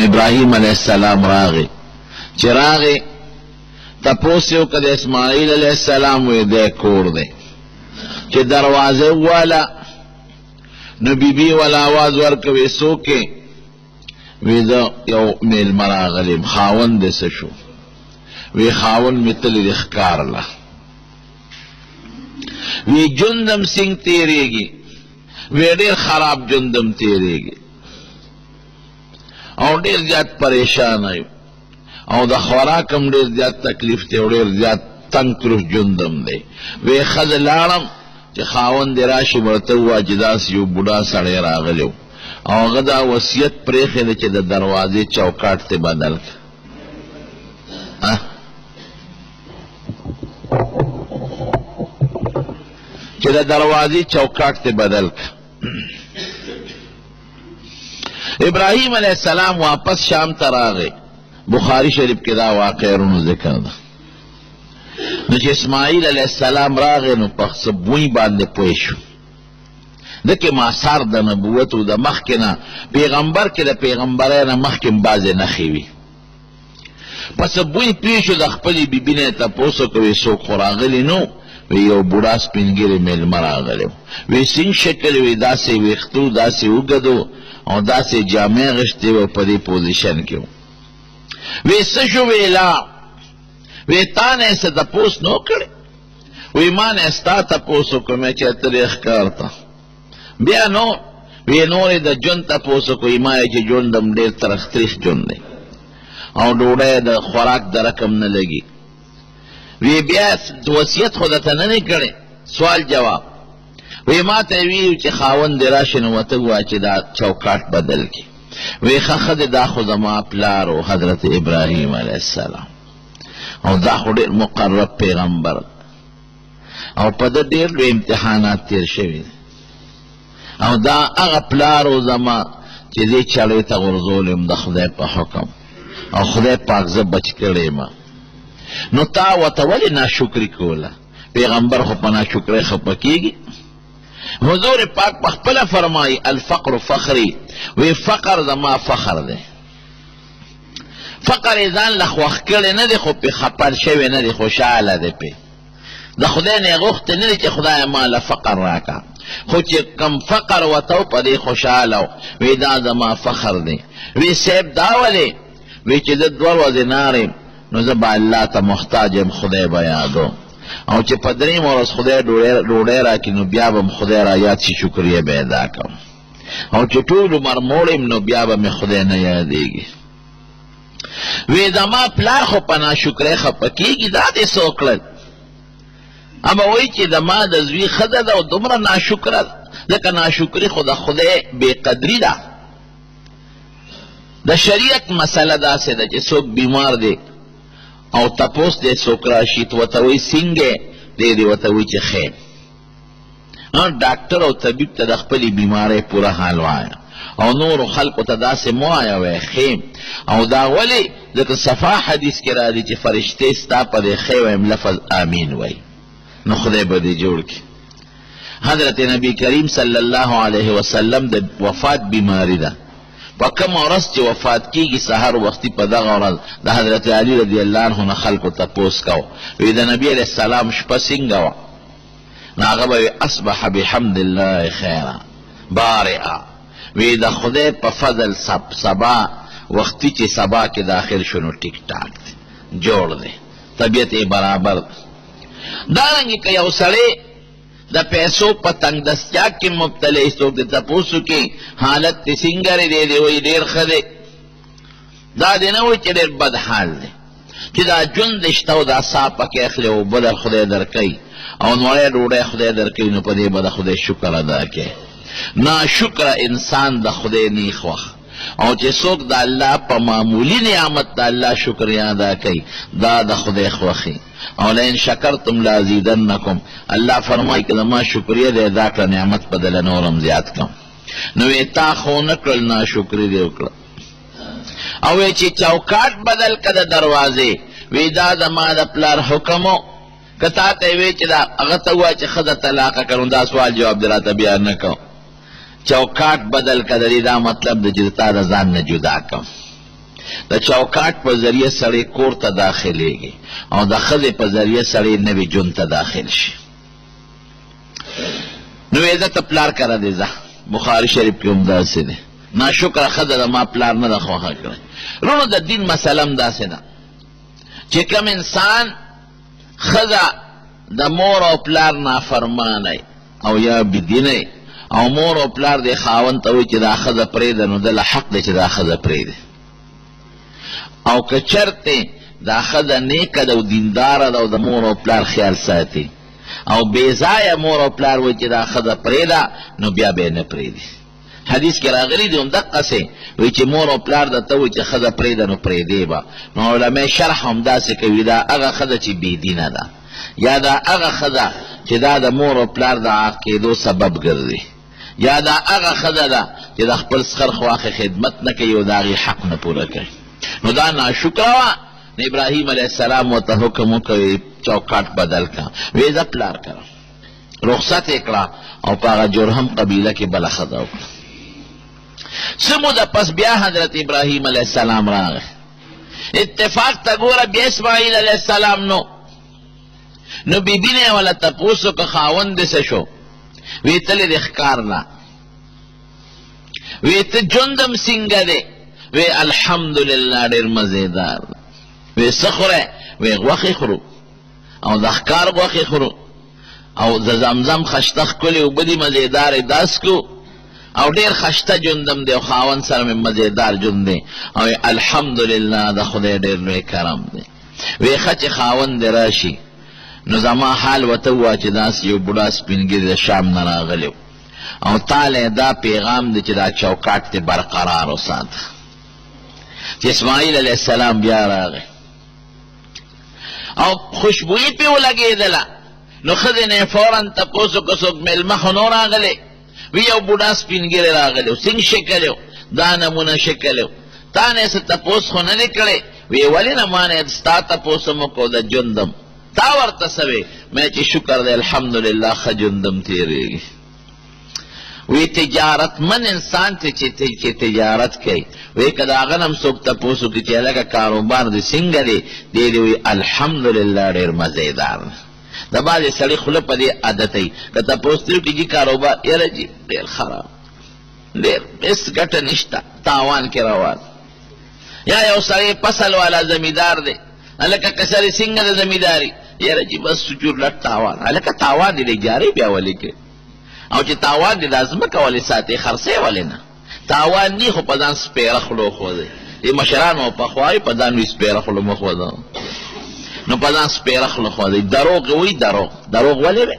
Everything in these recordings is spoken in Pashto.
ابراہیم علیہ السلام راغے چراغے تپوسیو کد اسماعیل علیہ السلام وی دے کور دے چی دروازے والا نو بی بی والا آواز ورکوی سوکے وی دا یو میل مراغلیم خاون دے سشو وی خاون متلی دخکار لا وی جندم سنگ تیرے گی وی دیر خراب جندم تیرے گی او دیر زیاد پریشان آئیو او دا خوراکم دیر زیاد تکلیف تے او دیر زیاد تنگ ترش جندم دے وی خز لارم چی خاون دی راشی برتوا جداس یو بودا سڑے راغلیو او غدا وصیت پریخی دے چی دا دروازے چوکاٹ تے بدل چی دا دروازے چوکاٹ تے بدل ابراہیم علیہ السلام واپس شام تراغے بخاری شریف کے دا واقعرون ذکر دا نو چی اسماعیل علیہ السلام راغے نو پخص بوئی باندے پویشو دکی ماسار دا نبوتو دا مخکنا پیغمبر کے دا پیغمبرین مخکن باز نخیوی پس بوئی پیشو دا خپلی بی بینے تا پوسو کوئی سوک خوراغلی نو وی یو بوڑا سپنگیر میل مراغلی وی سنگ شکل وی دا سی ویختو دا سی اگدو او دا سی جامع غشتی و پدی پوزیشن کیو وی سشو وی لا وی تانے سے تپوس نو کرے وی مانے استا تپوسو کو میں چیتر اخکارتا بیا نو وی نوری دا جن تپوسو کو ایمائی چی جن دم دیر ترختریخ جن دے او دوڑے دا خوراک دا رکم نلگی وی بیا وصیت خودتا ننے کرے سوال جواب وی ما تاویو چی خاون دی راشن وطگوا چی دا چوکاٹ بدل کی وی خخد دا خود ما پلارو حضرت ابراہیم علیہ السلام او دا خود مقرب پیغمبر او پا دا دیر لو امتحانات تیر شوید او دا اغا پلارو زما چی دی چلوی تا غرزولیم دا خدای پا حکم او خدای پاک زب بچ کردیم نو تا وطولی ناشکری کولا پیغمبر خو پا ناشکری خپا کیگی حضور پاک پخپلا فرمائی الفقر فخری وی فقر زما فخر دے فقر ازان لخوخ کرے ندے خو پی خپل شوی ندے خوشحال دے پی دا خدای نیغوخت ندے چی خدای مالا فقر راکا خو چی کم فقر وطو پا دے خوشحالاو وی دا زما فخر دے وی سیب داولے وی چی دا دروازے ناریم نو زبا اللہ تا محتاجم خدای بیادو او چی پدریم ورس خدای روڑے را کی نو بیابم خدای را یاد سی شکریه بیدا کم او چی طول مرمولیم نو بیابم خدای نیادیگی وی دما پلار خو پنا شکره خپکیگی دا دی سوکلد اما وی چی دما دزوی خدا دا و دمرا ناشکره دکا ناشکری خدا خدای بے قدری دا دا شریعت مسئلہ دا سے دا چی سوک بیمار دے او تپوس دے سوکراشی تو وطوی سنگے دے دے وطوی چی خیر ڈاکٹر او طبیب تا دخپلی بیمارے پورا حالو آیا او نور خلق تا دا سے مو آیا وے خیم او دا ولی ذکر صفا حدیث کے را دی چی فرشتے ستا پا دے خیویم لفظ آمین وی نو خدای با دے جوڑ کی حضرت نبی کریم صلی اللہ علیہ وسلم دا وفات بیماری دا پا کم عرص چی وفات کی گی سہر وقتی پا دا غرض دا حضرت علی رضی اللہ عنہ خلق تا پوس کاؤ وی دا نبی علیہ السلام شپا سنگاو ناغبا وی اصبح بحمد اللہ خیرا بارعا وی دا خدای پا فضل سبا وقتی چی سبا کے داخل شنو ٹک ٹاک دے جوڑ دے طبیعت برابر دارنگی که یو سڑے دا پیسو پا تنگ دستیاک کی مبتلے سوک دے تپوسو کی حالت تی سنگری دے دے وی دیر خدے دا دینوی چی دیر بد حال دے چی دا جن دشتاو دا ساپا کی اخلے و بدل خدای در کئی او نوڑے روڑے خدای در کئی نو پا دے بدا خدای شکر ادا کے نا شکر انسان دا خدای نیخ وخ او چی سوک دا اللہ پا معمولی نعمت دا اللہ شکر ادا کئی دا خدای خوخی او لئن شکرتم لازیدنکم اللہ فرمائی کہ ما شکریہ دے داکر نعمت بدل نورم زیاد کم نوی تا خونکل نا شکری دے اکڑا او چی چوکاٹ بدل کد دروازے وی دا ما دا پلار حکمو کتا تیوی چی دا اغتوا چی خدا طلاقہ کرن دا سوال جواب دراتا بیان نکو چوکاٹ بدل کد دا مطلب دا جدتا دا زان نجدا کم د چوکاټ په ذریعه سړی کور ته داخلیږي او د ښځې په ذریعه سړی نوي ژوند ته داخل شي. نو ویزه ته پلار کره دی ځه، بخاري شریف کې هم داسې دی. ناشکره ښځه د ما پلار نه ده خوښه کړی. وروڼو د دین مسله هم داسې ده چې کوم انسان ښځه د مور او پلار نافرمانی او یا بدینی او مور او پلار دی خاوند ته وایي چې دا ښځه پرېږده، نو دله حق دی چې دا ښځه پرېږدي. او که چرته دا ښځه نیکه ده او دینداره ده او د مور او پلار خیال ساتي او بې ځایه مور او پلار وایي چې دا ښځه پرېږده، نو بیا به یې نه پرېږدي. حدیث کې راغلی دی همدقسې وایي چې مور او پلار درته وایي چې ښځه پرېږده نو پرېږدې به. نو علمای شرح همداسې کوي دا هغه ښځه چې بېدینه ده یا دا هغه ښځه چې دا د مور او پلار د عاق کېدو سبب ګرځي یا دا هغه ښځه ده چې د خپل سخر خواښې خدمت نه کوي او د هغې حق نه پوره کوي. نو دا ناشکره وه. نو ابراهیم علیه السلام ورته حکم وکوي چوکاټ بدل کا، وی زه پلار کړه، رخصت یې کړه او په هغه جرهم قبیله کې بله ښځه وکړه. څه موده پس بیا حضرت ابراهیم علیه السلام راغی. اتفاق ته ګوره بیا اسماعیل علیه السلام نو بیبي نه یې وله تپوس وکړه خاوند دې څه شو؟ وی تلې د ښکار نه. وی ته ژوندم څنګه دی؟ وی الحمدلله ډېر مزېدار. وی څه خورئ؟ وی غوښې خورو او د ښکار غوښې خورو او د زمزم خشته ښکلې اوبه دي مزېدارې دا څکو او ډېر خشته ژوندم دی او خاوند سره مې مزېدار ژوند دی. او الحمدلله د خدای ډېر لوی کرم دی. وی ښه چې خاوند دې راشي نو زما حال ورته ووایه چې داسې یو بوډا سپین ږیری د شام نه راغلی او تاله دا پیغام دی چې دا چوکاټ دې برقرار وساته. چې اسماعیل علیه السلام بیا راغی او خوشبویي پې ولګېدله. نو ښځې نه یې فوراً تپوس وکړه څوک مېلمه خو نو راغلی؟ وی یو بوډا سپین ږیری راغلی و، څنګه شکل و؟ دا نمونه شکل و، تا نه یې څه تپوس خو نه دی کړی؟ وی ولې نه ما نه ستا تپوس هم وکړو د ژوندم. تا ورته څه وی؟ مې چې شکر دی الحمدلله ښه ژوندم تېرېږي. وی تجارتمن انسان ته چې تجارت کوي وی که د هغه نه هم څوک تپوس وکړي چې هلکه کاروبار دې څنګه دی؟ دی دې وی الحمدلله ډېر مزېدار. د بعضې سړي خوله په دې عادت وي که تپوس ترې وکړي جي کاروبار یاره جي ډېر خراب، ډېر هېڅ ګټه نشته، تاوان کې روان. یا یو سړی فصل والا زمیندار دی، هلکه کسرې څنګه د زمینداري؟ یاره جي بس سجور لټ تاوان. هلکه تاوان دې د اجارې بیا ولې کوي؟ او چې تاوان دې دا ځمکه ولې ساتې خرڅې ولې نه؟ تاوان نی خو په ځان سپېره خوله وښودی. دې مشرانو پخوا په ځان وي سپېره خوله مه ښوده، نو په ځان سپېره خوله ښودی. دروغ وایي دروغ ولې وی؟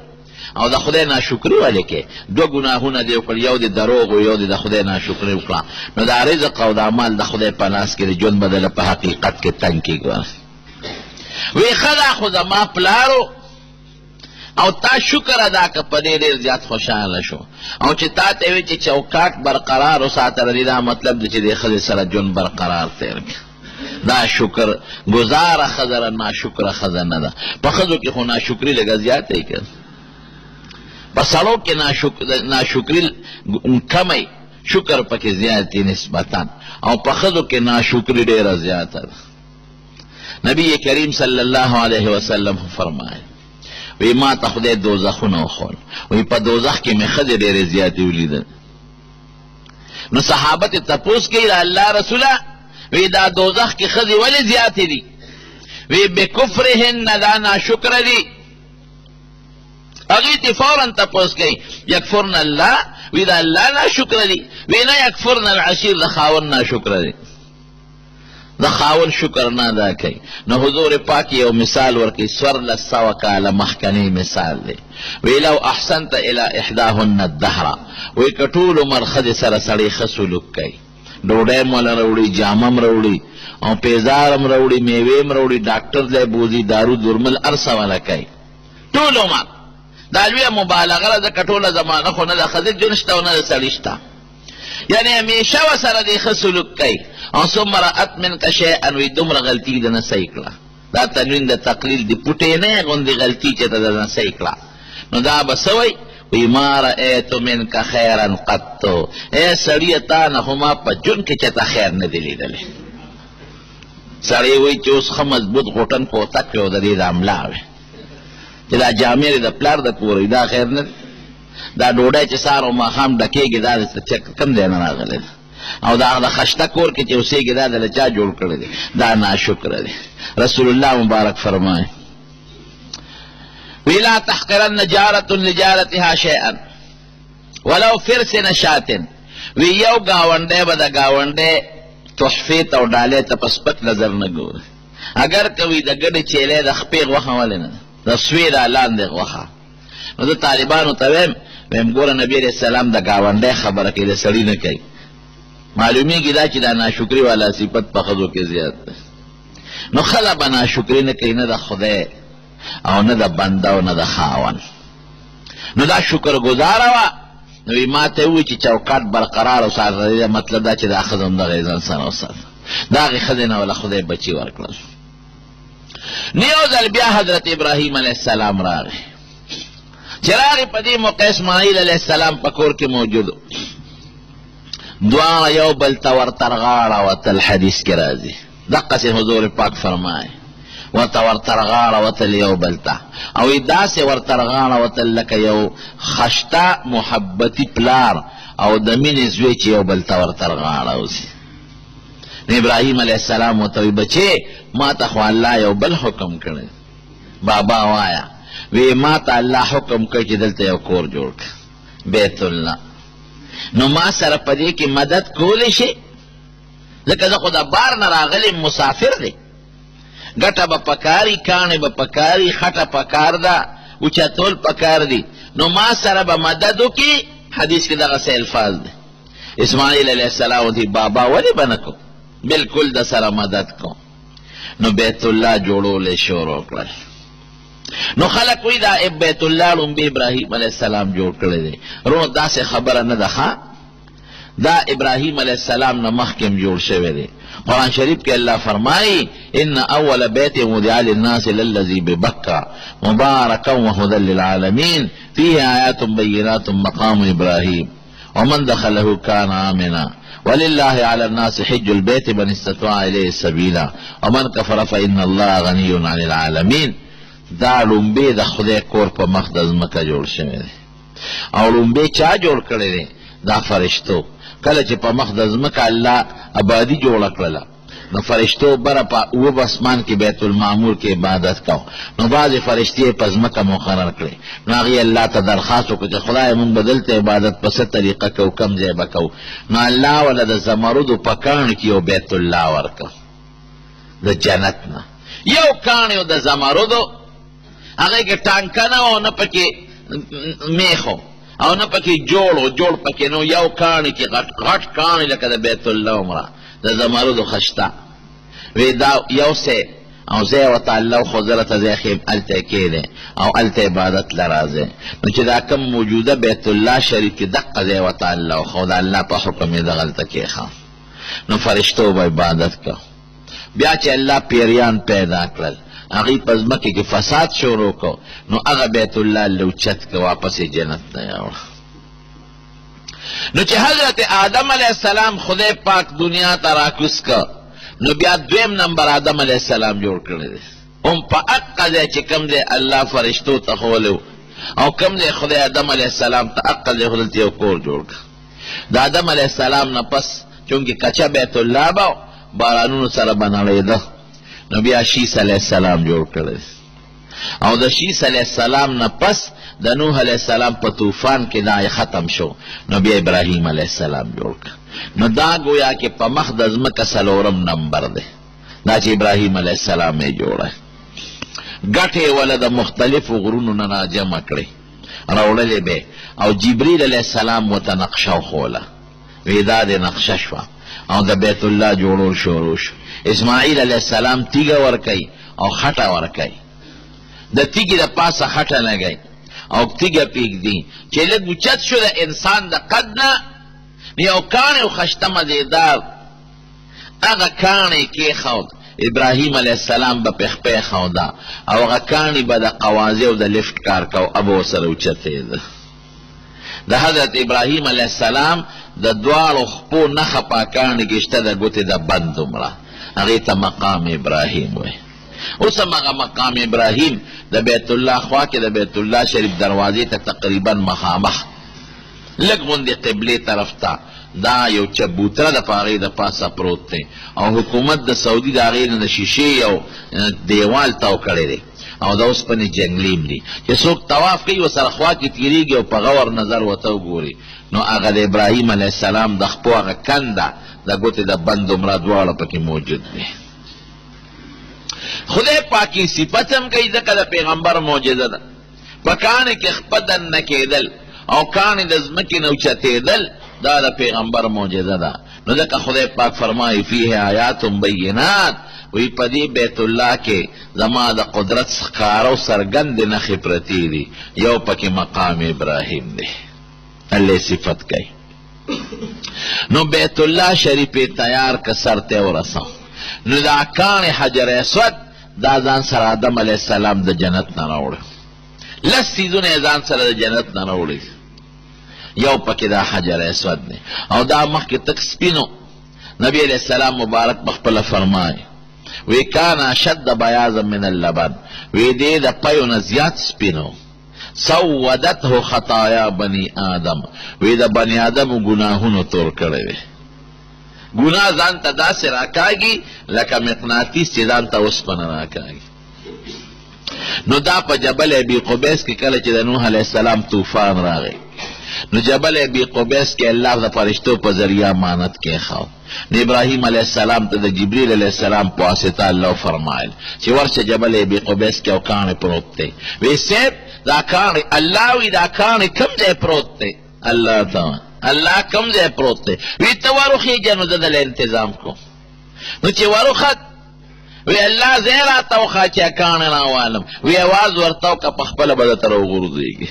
او د خدای ناشکري ولې کوې؟ دوه ګناهونه دې وکړل، یو دې دروغ و یو دې د خدای ناشکري وکړه. نو دا رزق او د عمل د خدای په لاس کې د ژوند بدله په حقیقت کې تنګ کېږي. وی ښه دا خو زما پلارو او تا شکر ادا که په دې ډېر زیات خوشحاله شو او چې تا ته وی چې چوکاټ برقرار وساته د دې دا مطلب دی چې د ښځې سره ژوند برقرار تېر کړه. دا شکر ګزاره ښځه ناشکره ښځه نه ده. په ښځو کې خو ناشکري لږه زیاته یې که په سړو کې ناشکري کمی، شکر پکې زیات نسبتا، او په ښځو کې ناشکري ډېره زیاته ده. نبی کریم صلی الله علیه وسلم فرمایي وی ما ته خدای دوزخونه وښول، وی په دوزخ کې مې ښځې ډېرې زیاتې ولیدل. نو صحابه ته تپوس کوي د الله رسوله وی دا دوزخ کې ښځې ولې زیاتې دي؟ وی بکفرهن دا ناشکره دي. هغې ته فوراً تپوس کوي یکفرن الله، وی دا الله ناشکره دي؟ وی نه یکفرن العشیر د خاوند ناشکره دي، د خاوند شکر نه ادا کوي. نو حضور پاک یو مثال ورکوي 1400 کاله مخکنی مثال دی. وی لو احسنت الی احداهن الدهر، وی که ټول عمر ښځې سره سړی ښه سلوک کوي، ډوډۍ م وله راوړي، جامه م راوړي او پیزار م راوړي، میوې م راوړي، ډاکټر ځای بوځي، دارو درمل هر څه وله کوي ټول عمر. دا لویه مبالغه ده، ځکه ټوله زمانه خو نه د ښځې ژوند شته او نه د سړي شته. یعنی همیشه ورسره دې ښه سلوک کوي. او ثم رأت منک شیئا، وی دومره غلطي د نه صحیح کړه. دا تنوین د تقلیل د پوټې نه غوندې غلطي چې ته د نه صحیح کړه، نو دا به څه وایي؟ وی ما رأیت منک خیرا قط، ای سړیه تا نه خو ما په ژوند کې چېرته خیر نه دی لیدلی. سړی وایي چې اوس ښه مضبوط غوټن کوتک کړی او د دې د املا وی چې دا جامې د پلار د کور وي دا خیر نه دی. دا ډوډۍ چې سهار او ماښام ډکېږي دا کم ځای نه راغلی دی او دا د خشته کور کې چې اوسېږي دا د چا جوړ کړی دی؟ دا ناشکره دی. رسول الله مبارک فرمایي وی لا تحقرن جارة لجارتها شیئا ولو فرس نشات. وی یو گاونډی به د گاونډی تحفې ته او ډالۍ ته په سپک نظر نه ګوري. اگر که وي د ګډې چیلې د خپې غوښه ولې نه د سوې را لاندې غوښه. نو د طالبانو ته ویم ګوره نبي علیه السلام د گاونډی خبره کوي د سړي نه کوي. معلومیږي دا چې دا ناشکري والا صفت په ښځو کې زیات دی. نو ښځه به ناشکري نه کوي نه د خدای او نه د بنده او نه د خاوند. نو دا شکر گزاره وه. نو وی ما ته ووایي چې چوکاټ برقرار وساته. مطلب دا چې دا ښځه هم دغه ځان سره وساته. د هغې ښځې نه وله خدای بچي ورکړل. نو یو ځل بیا حضرت ابراهیم علیه السلام راغی. چې راغی په دې موقع اسماعیل علیه السلام په کور کې موجود و. دواړه یو بل ته ورته رغاړه وتل. حدیث کې راځي دقسې حضور پاک فرمایي ورته ورته رغاړه وتل یو بل ته او داسې ورته رغاړه وتل لکه یو خشته محبتي پلار او د مینې زوی چې یو بل ته ورته رغاړه وسي. نو ابراهیم علیه السلام ورته وی بچې ما ته خو الله یو بل حکم کړی. بابا وایا وی ما ته الله حکم کړی چې دلته یو کور جوړ کړه بیت الله. نو ما سره په دې کې مدد کولی شي ځکه زه خو د بار نه راغلی مسافر دی. ګټه به پکاري کاڼې به پکاري خټه پکار ده اوچتول پکار دي. نو ما سره به مدد وکړي. حدیث کې دغسې الفاظ دی. اسماعیل علیه السلام دی بابا ولې به نه کو بلکل د سره مدد کو. نو بیت الله جوړول شروع کړل. نو خلق وی دا بیت الله لومبي ابراهیم علیه السلام جوړ کړی دی. رونو داسې خبره نه ده ښه. دا ابراهیم علیه السلام نه مخکې جوړ شوی دی. قرآن شریف کې الله فرمایي ان اول بیت وضع للناس للذي ببکة مبارکا وهدى للعالمین فيه آیات بینات مقام ابراهیم ومن دخله كان آمنا ولله على الناس حج البيت من استطاع إليه سبيلا ومن كفر فإن الله غني عن العالمين. دا لومبی د خدای کور په مخ د ځمکه جوړ شوی دی. او لومبی چا جوړ کړی دی؟ دا فرشتو. کله چې په مخ د ځمکه الله آبادي جوړه کړله نو فرشتو بره په اوه اسمان کې بیت المعمور کې عبادت کو. نو بعضې فرشتې په ځمکه مقرر کړې. نو هغې الله ته درخواست وکړو چې خدای مونږ به دلته عبادت په څه طریقه کوو کم ځای به کوو. نو الله وله د زمرودو په کاڼ کې یو بیت الله ورکړ د جنت نه. یو کاڼ یو د زمرودو هغې کې ټانکه نه او نه پکې میخو او نه پکې جوړ پکې نو یو کاڼي کې غټ کاڼي لکه د بیت الله عمره د زمرودو خشته وی دا یو څه او ځای ورته الله ښودله ته ځای ښې هلته یې کښېدی او هلته عبادت له راځئ. نو چې دا کوم موجوده بیت الله شریف کې دقه ځای ورته الله وښود الله په حکم یې دغلته کېښه. نو فرشتو به عبادت کو. بیا چې الله پیریان پیدا کړل هغې په ځمکې کې فساد شروع کو. نو هغه بیت الله لوچت که واپس جنت ته یوړه. نو چې حضرت آدم علیه السلام خدای پاک دنیا ته راکوز که نو بیا دویم نمبر آدم علیه السلام جوړ کړی دی. هم په اقه ځای چې کوم دی الله فرشتو ته ښولی او کوم دی خدای آدم علیه السلام ته اقه ځای ښودلته یو کور جوړ که. د آدم علیه السلام نه پس چونکې کچه بیت الله به بارانونو سره به نړېده نو بیا شیس علیه السلام جوړ کړی او د شیس علیه السلام نه پس د نوح علیه السلام په طوفان کې دا ختم شو. نو بیا ابراهیم علیه السلام جوړ کړ. نو دا گویا کې په مخ د ځمکه څلورم نمبر دی دا چې ابراهیم علیه السلام یې جوړه. ګټې وله د مختلفو غرونو نه راجمع کړې راوړلې به او جبریل علیه السلام ورته نقشه وښوله. وی دا د نقشه شوه او د بیت الله جوړول شروع شو. اسماعیل علیه السلام تیږه ورکوي او خټه ورکوي. د تیږې د پاسه خټه لګوي او تیږه پرېږدي چې لږ اوچت شو د انسان د قد نه یو کاڼی او خشته مزېدار هغه کاڼی کېښود. ابراهیم علیه السلام به پې خپې ښوده او هغه کاڼي به د قوازې او د لفټ کار کو ابه ورسره اوچتېده. د حضرت ابراهیم علیه السلام د دواړو خپو نښه په کاڼي کې شته د ګوتې د بند دومره هغه ته مقام ابراهیم وای. اوس هغه مقام ابراهیم د بیت الله خوا کې د بیت الله شریف دروازې ته تقریبا مخامخ لږ غوندې قبلې طرف ته دا یو چبوتره د پاغې د پاسه پروت دی او حکومت د سعودي د هغې نه د شیشې یو دیوال تاو کړی دی او د اوسپنې جنګلیم دی چې څوک طواف کوي ورسره خوا کې تېرېږي او په غور نظر ورته وګوري نو هغه د ابراهیم علیه السلام د خپو هغه کنده د ګوتې د بند عمره دواړه پکې موجود دی. خدای پاکی صفت هم کوي ځکه د پیغمبر معجزه ده. په کاڼې کې خپه دننه کېدل او کاڼې د ځمکې نه اوچتېدل دا د پیغمبر معجزه ده. نو ځکه خدای پاک فرمایي فیه آیات بینات وی په دې بیت الله کې زما د قدرت ښکاره او څرګندې نښې پرتې دي. یو پکې مقام ابراهیم دی الله صفت کوي. نو بیت الله شریف تیار که سر ته ورسم نو دا کاڼې حجر اسود دا ځان سره آدم علیه السلام د جنت نه راوړی. لس څیزونه یې ځان سره د جنت نه راوړي. یو پکې دا حجر اسود دی او دا مخکې تک سپینو. نبی علیه السلام مبارک پخپله فرمایي وی کان اشد بیاضا من اللبن وی دې د پیو نه زیات سپینو. سودته خطایا بنی آدم وی د بنی آدم گناهونو تور کړی وی. گناه ځان ته داسې راکاږي لکه مقناطیس چې ځان ته اوسپنه راکاږي. نو دا په جبل ابي قبیس کې کله چې د نوح علیه السلام طوفان راغی نو جبل ابي قبیس کې الله د فرشتو په ذریعه امانت کېښود. نو ابراهیم علیه السلام ته د جبریل علیه السلام په واسطه الله فرمایل چې ورشه جبل ابي قبیس کې یو کاڼی پروت دی. وی صاحب دا کاڼی الله وی دا کاڼی کوم ځای پروت دی؟ الله ته الله کوم ځای پروت دی؟ وی ته وروخېږه نو زه دله انتظام کوم. نو چې وروخت وی الله ځای راته وښه چې کاڼی راوالم. وی اواز ورته وکړه پخپله به درته راوغورځېږي.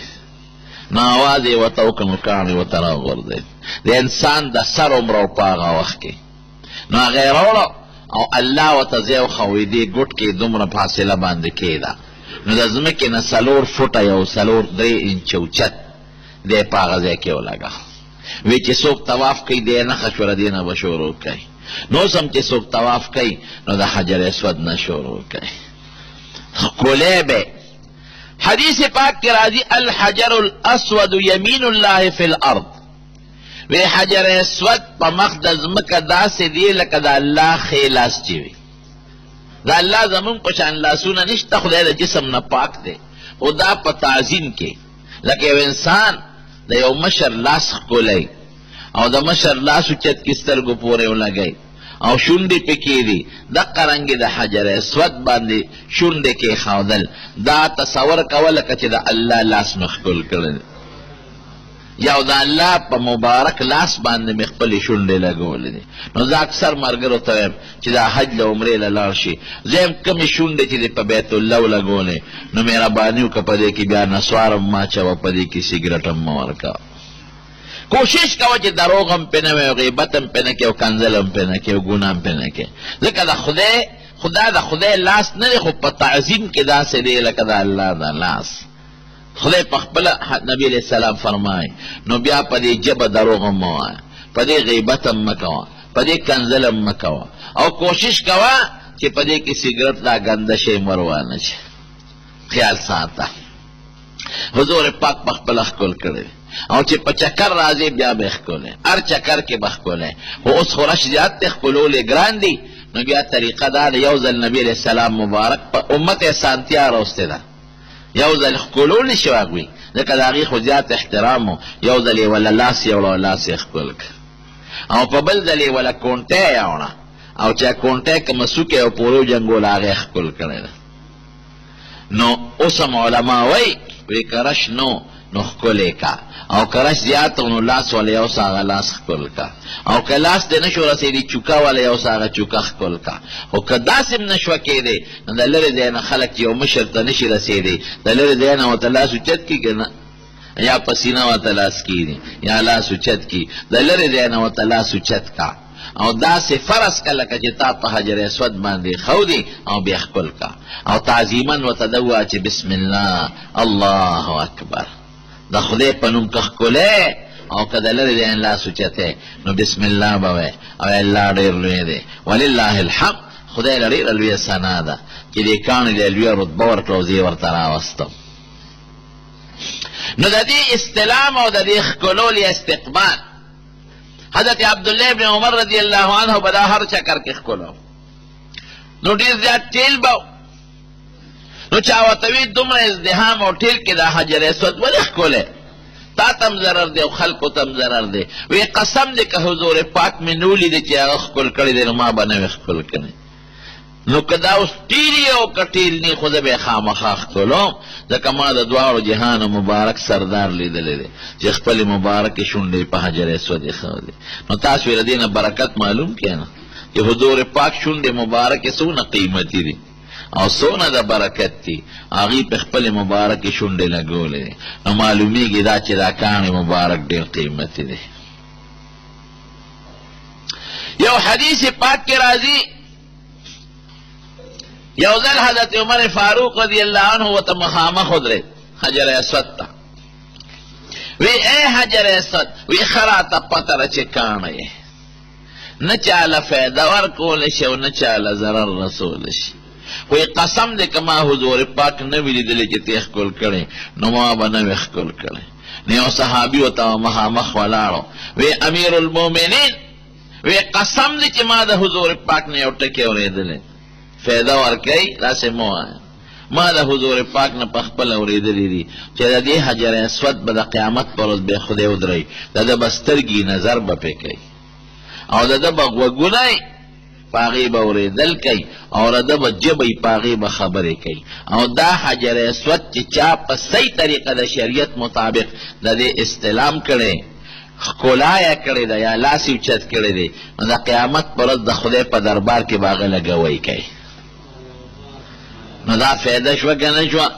نو آواز یې ورته وکړه نو کاڼی ورته راوغورځېد. د انسان د سر عمره په هغه وخت کې نو هغه یې راوړه او الله ورته ځای وښوی دې ګوټ کې دومره فاصله باندې کېده نو د ځمکې نه 4 فوټه یو 4-3 انچه اوچت دی په هغه ځای کې ولګه. وی چې څوک طواف کوي دی نښه شوره دې نه به شروع کوي. نو اوس هم چې څوک طواف کوي نو د حجر اسود نه شروع کوي. ښکلی به حدیث پاک کې راځي الحجر الاسود یمین الله فی الارض. وی حجر اسود په مخ د ځمکه داسې دی لکه د الله ښی لاس چې وي. د الله زمون په شان لاسونه نشته، خدای د جسم نه پاک دی. خو دا په تعظیم کې لکه یو انسان د یو مشر لاس ښکلی او د مشر لاس اوچت کې سترګو پورې ولګئ او شونډې پکې دي دقه رنګې د حجر اسود باندې شونډې کېښودل دا تصور کوه لکه چې د الله لاس مې ښکل کړی یا د الله په مبارک لاس باندې مې خپلې شونډې لګولې دي. نو زه اکثر ملګرو ته وایم چې دا حج له عمرې له لاړ شي زه یم کمې شونډې چې دې په بیت الله ولګولې نو مهرباني وکړه په دې کې بیا نسوار هم مه اچوه، په دې کې سګرټ هم مه ورکوه. کوشش کوه چې دروغ هم پې نه وي او غیبت هم پې نه کړې او کنځل هم پې نه کړې او ګناه هم پې نه کړې. ځکه خدا د خدای لاس نه دی خو په تعظیم کې داسې دی لکه د الله د لاس. خدای په خپله نبی علیہ السلام فرمایي نو بیا په دې ژبه دروغ هم مه وایه، په دې غیبت هم مه کوه، په دې کنځل هم مه کوه او کوشش کوه چې په دې کې سګرټ دا ګنده شی مروانه شي. خیال ساته حضور پاک په خپله ښکل کړی او چې په چکر راځي بیا به ښکلی، هر چکر کې به ښکلی. خو اوس خورش زیات دی، ښکلول یې ګران دي. نو بیا طریقه دا ده یو ځل نبی علیہ السلام مبارک په امت یې سانتیا راوستې ده، یو ځل ښکلول نشي واغوي ځکه د هغې خو زیات احترام و. یو ځل یې وله لاس یوړه لاس یې ښکل کړ او په بل ځل یې وله کونټۍ یوړه او چې کونټۍ کومه څوکې او پورو جنګول هغه یې ښکل کړی ده. نو اوس هم علما وایي وی کرش نو ښکلی کا او کرش زیات نو لاس ولا یو ساغه لاس ښکل کا او که لاس دې نشو رسېدي چوکه ولا یو ساغه چوکه ښکل کا. خو که داسې هم نشوه کېدی نو د لرې ځای نه خلک چې یو مشر ته نشي رسېدی د لرې ځای نه ورته لاس اوچت کړي که نه یا په سینه ورته لاس کېږي یا لاس اوچت کړي د لرې ځای نه ورته لاس اوچت کا او داسې فرض که لکه چې تا په حجر اسود باندې ښودي او بیا ښکل کا او تعظیما ورته ده ووایه چې بسم الله الله اکبر د خدای په نوم که ښکلی او که د لرې ځای نه لاس اوچتی نو بسم الله به وایې او الله ډېر لوی دی ولله الحمد. خدای له ډېره لویه ثنا ده چې دې کاڼي له لویه رتبه ورکړه او زه یې ورته راوستم. نو د دې استلام او د دې ښکلول یا استقبال حضرت عبدالله ابن عمر رضی الله عنه به دا هر چکر کې ښکلو. نو ډېر زیات ټیل به نو چا ورته وي دومره ازدحام او ټیل کې دا حجر اسود ولې ښکلی؟ تا تم ضرر دی او خلقو تم ضرر دی. وی قسم دی که حضور پاک مې نو لیده چې هغه ښکل کړی دی نو ما به نه وي ښکل کړی. نو که دا اوس ټیل یې او که ټیل نه خو زه به یې خامخا ښکلوم، ځکه ما د دواړو جهانو مبارک سردار لیدلی دی چې خپلې مبارکې شونډې په حجر اسود یې ښودې. نو تاسو یې له دې نه برکت معلوم کړئ نه چې حضور پاک شونډې مبارکې څونه قیمتي دي او څونه د برکت دي، هغې په خپلې مبارکې شونډې لګولې دي. نو معلومیږي دا چې دا کاڼې مبارک ډېر قیمتي دی. یو حدیث پاک کې راځي یو ځل حضرت عمر فاروق رضی الله عنه ورته مخامخ ودرېد حجر اسود ته. وی ای حجر اسود، وی ښه راته پته ده چې کاڼه یې، نه چاله فایده ورکولی شي او نه چاله ضرر رسولی شي. وی قسم دی که ما حضور پاک نه وي لیدلی چې تی ښکل کړی نو ما به نه وي ښکل کړی. نو یو صحابي ورته مخامخ ولاړو، وی امیر المؤمنین، وی قسم دی چې ما د حضور پاک نه یو ټکی اورېدلی، فایده ورکوي داسې مه وایه. ما د حضور پاک نه په خپله اورېدلی دي چې د دې حجر اسود به د قیامت پر ورځ به خدای ودروي، د ده به سترګې نظر به پرې کوي او د ده به غوږونه په هغې به اورېدل کوي او د ده به ژبه یې په هغې به خبرې کوي. او دا حجر اسود چې چا په صحیح طریقه د شریعت مطابق د دې استلام کړی، ښکلا یې کړې ده یا لاس یې اوچت کړی دی، نو د قیامت پر ورځ د خدای په دربار کې به هغه له ګوی کوي. نو دا فایده شوه که نه شوه؟